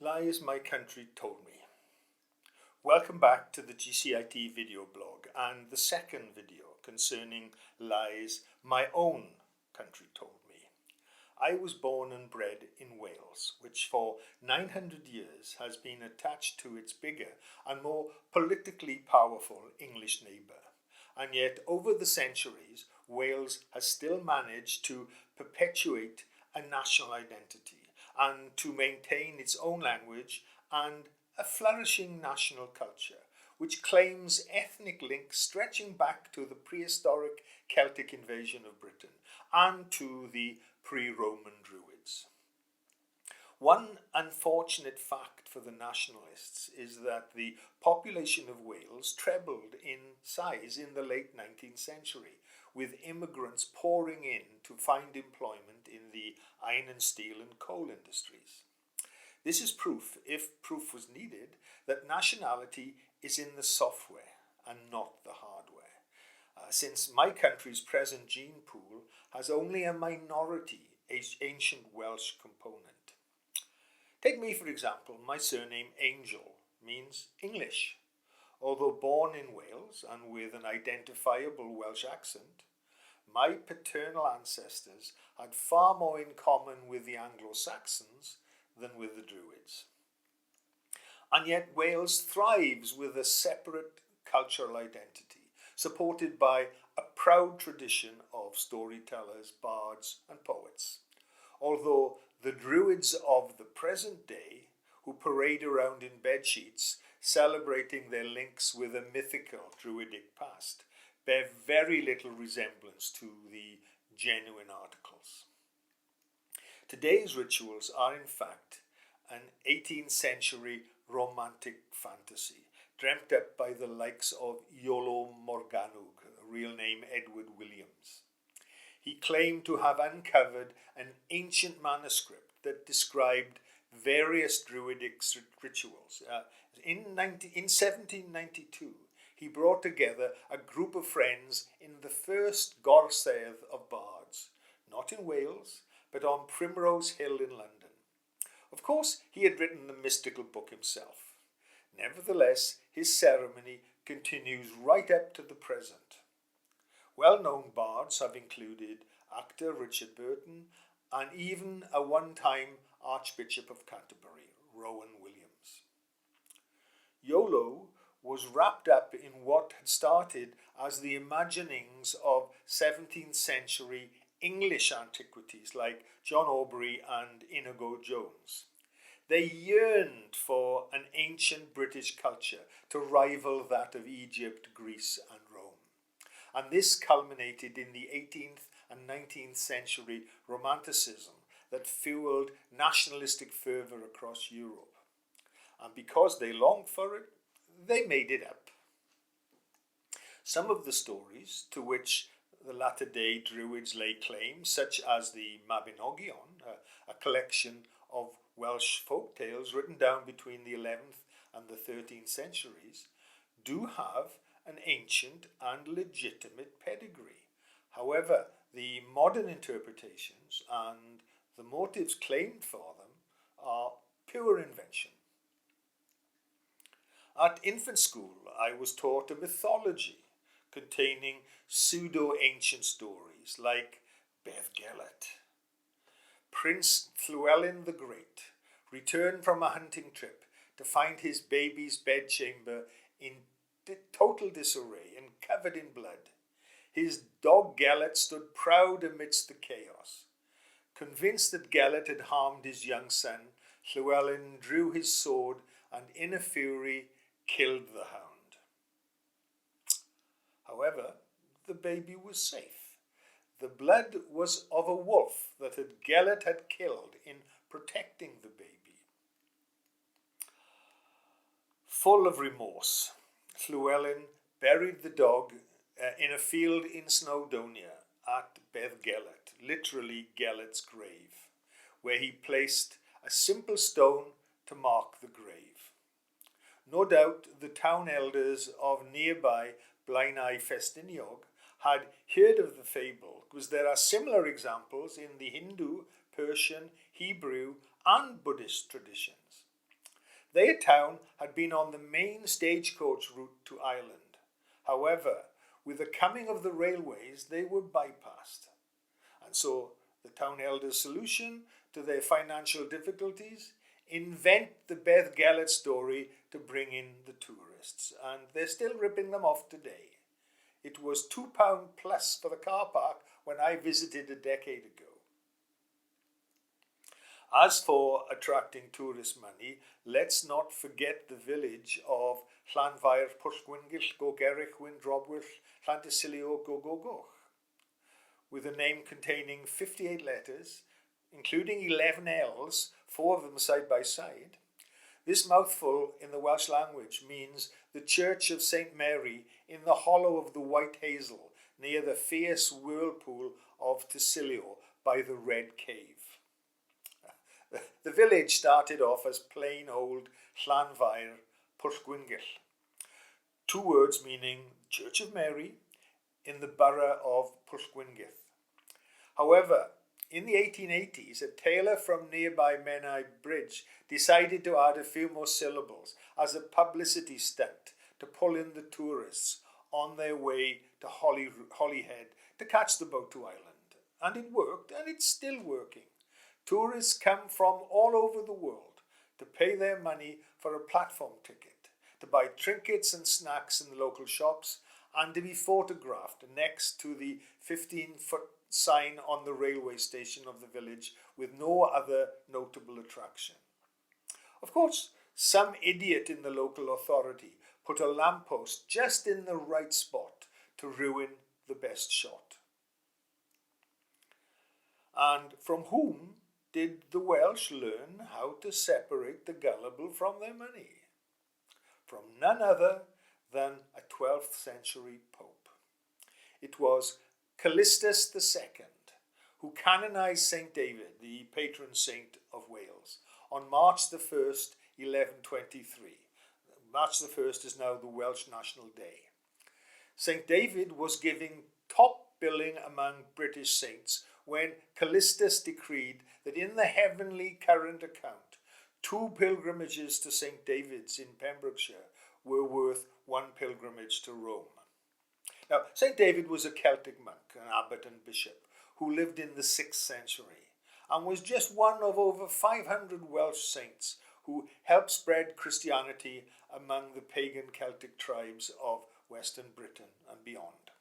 Lies My Country Told Me. Welcome back to the GCIT video blog and the second video concerning lies my own country told me. I was born and bred in Wales, which for 900 years has been attached to its bigger and more politically powerful English neighbour. And yet over the centuries, Wales has still managed to perpetuate a national identity and to maintain its own language and a flourishing national culture, which claims ethnic links stretching back to the prehistoric Celtic invasion of Britain and to the pre-Roman Druids. One unfortunate fact for the nationalists is that the population of Wales trebled in size in the late 19th century, with immigrants pouring in to find employment in the iron and steel and coal industries. This is proof, if proof was needed, that nationality is in the software and not the hardware, since my country's present gene pool has only a minority ancient Welsh component. Take me, for example. My surname Angel means English. Although born in Wales and with an identifiable Welsh accent, my paternal ancestors had far more in common with the Anglo-Saxons than with the Druids. And yet Wales thrives with a separate cultural identity, supported by a proud tradition of storytellers, bards and poets. Although the Druids of the present day, who parade around in bedsheets celebrating their links with a mythical Druidic past, bear very little resemblance to the genuine articles. Today's rituals are in fact an 18th century romantic fantasy, dreamt up by the likes of Iolo Morgannwg, real name Edward Williams. He claimed to have uncovered an ancient manuscript that described various Druidic rituals. In 1792, he brought together a group of friends in the first gorsedd of bards, not in Wales, but on Primrose Hill in London. Of course, he had written the mystical book himself. Nevertheless, his ceremony continues right up to the present. Well-known bards have included actor Richard Burton and even a one-time Archbishop of Canterbury, Rowan Williams. Iolo was wrapped up in what had started as the imaginings of 17th century English antiquities like John Aubrey and Inigo Jones. They yearned for an ancient British culture to rival that of Egypt, Greece and Rome. And this culminated in the 18th and 19th century Romanticism that fueled nationalistic fervour across Europe. And because they longed for it, they made it up. Some of the stories to which the latter-day Druids lay claim, such as the Mabinogion, a collection of Welsh folk tales written down between the 11th and the 13th centuries, do have an ancient and legitimate pedigree. However, the modern interpretations and the motives claimed for them are pure invention. At infant school, I was taught a mythology containing pseudo-ancient stories like Beddgelert. Prince Llewellyn the Great returned from a hunting trip to find his baby's bedchamber in total disarray and covered in blood. His dog Gelert stood proud amidst the chaos. Convinced that Gelert had harmed his young son, Llewellyn drew his sword and in a fury killed the hound. However, the baby was safe. The blood was of a wolf that Gelert had killed in protecting the baby. Full of remorse, Llewellyn buried the dog in a field in Snowdonia at Beddgelert, literally Gelert's grave, where he placed a simple stone to mark the grave. No doubt the town elders of nearby Blaenau Festiniog had heard of the fable, because there are similar examples in the Hindu, Persian, Hebrew and Buddhist traditions. Their town had been on the main stagecoach route to Ireland. However, with the coming of the railways, they were bypassed. And so the town elders' solution to their financial difficulties: invent the Beth Gelert story to bring in the tourists. And they're still ripping them off today. It was £2 plus for the car park when I visited a decade ago. As for attracting tourist money, let's not forget the village of Llanfair Pwllgwyngyll Gogerich Windrobwyll Llantysilio Gogogoch, with a name containing 58 letters, including 11 L's, 4 of them side by side. This mouthful in the Welsh language means the Church of St. Mary in the hollow of the White Hazel, near the fierce whirlpool of Tysilio by the Red Cave. The village started off as plain old Llanfair Pwllgwyngyll, 2 words meaning Church of Mary in the borough of Pwllgwyngyll. However, in the 1880s, a tailor from nearby Menai Bridge decided to add a few more syllables as a publicity stunt to pull in the tourists on their way to Holyhead to catch the boat to Ireland. And it worked, and it's still working. Tourists come from all over the world to pay their money for a platform ticket, to buy trinkets and snacks in the local shops, and to be photographed next to the 15-foot sign on the railway station of the village with no other notable attraction. Of course, some idiot in the local authority put a lamppost just in the right spot to ruin the best shot. And from whom did the Welsh learn how to separate the gullible from their money? From none other than a 12th century pope. It was Callistus II who canonized St. David, the patron saint of Wales, on March the 1st, 1123. March the 1st is now the Welsh National Day. St. David was giving top billing among British saints when Callistus decreed that in the heavenly current account, 2 pilgrimages to St. David's in Pembrokeshire were worth 1 pilgrimage to Rome. Now, St. David was a Celtic monk, an abbot and bishop, who lived in the 6th century and was just one of over 500 Welsh saints who helped spread Christianity among the pagan Celtic tribes of Western Britain and beyond.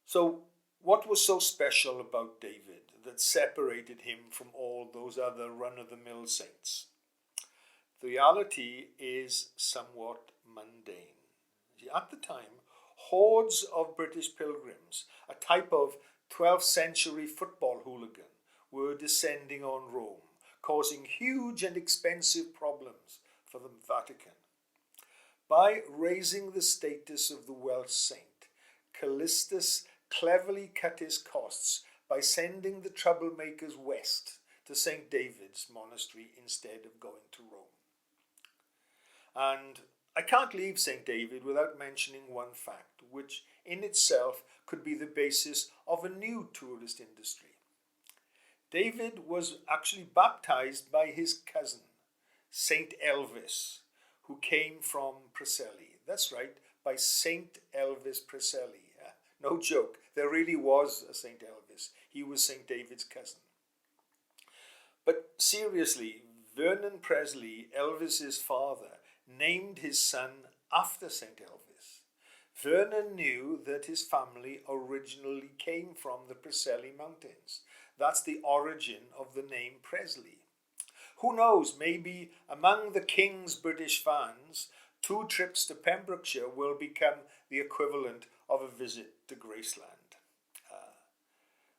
So, what was so special about David that separated him from all those other run-of-the-mill saints? The reality is somewhat mundane. At the time, hordes of British pilgrims, a type of 12th century football hooligan, were descending on Rome, causing huge and expensive problems for the Vatican. By raising the status of the Welsh saint, Callistus cleverly cut his costs by sending the troublemakers west to St. David's monastery instead of going to Rome. And I can't leave St. David without mentioning one fact, which in itself could be the basis of a new tourist industry. David was actually baptized by his cousin, Saint Elvis, who came from Preseli. That's right, by Saint Elvis Preseli. No joke, there really was a Saint Elvis. He was Saint David's cousin. But seriously, Vernon Presley, Elvis's father, named his son after St. Elvis. Vernon knew that his family originally came from the Preseli Mountains. That's the origin of the name Presley. Who knows, maybe among the King's British fans, 2 trips to Pembrokeshire will become the equivalent of a visit to Graceland.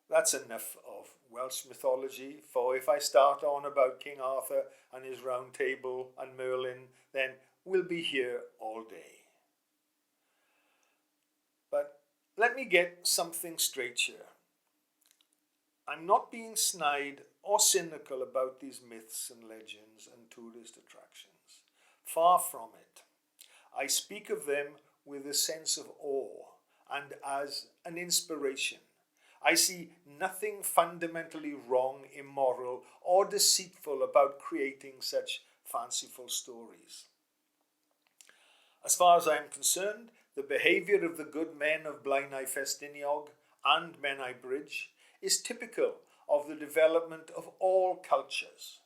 That's enough of Welsh mythology, for if I start on about King Arthur and his round table and Merlin, then we'll be here all day. But let me get something straight here. I'm not being snide or cynical about these myths and legends and tourist attractions. Far from it. I speak of them with a sense of awe and as an inspiration. I see nothing fundamentally wrong, immoral, or deceitful about creating such fanciful stories. As far as I am concerned, the behaviour of the good men of Blaenau Festiniog and Menai Bridge is typical of the development of all cultures.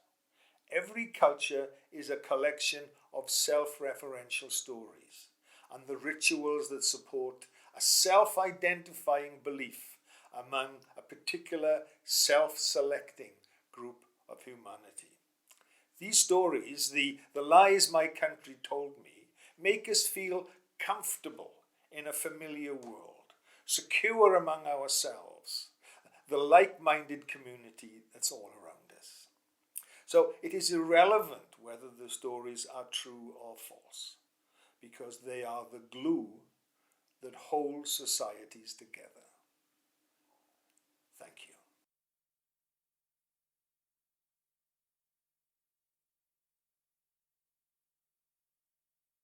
Every culture is a collection of self-referential stories and the rituals that support a self-identifying belief among a particular self-selecting group of humanity. These stories, the lies my country told me, make us feel comfortable in a familiar world, secure among ourselves, the like-minded community that's all around us. So it is irrelevant whether the stories are true or false, because they are the glue that holds societies together. Thank you.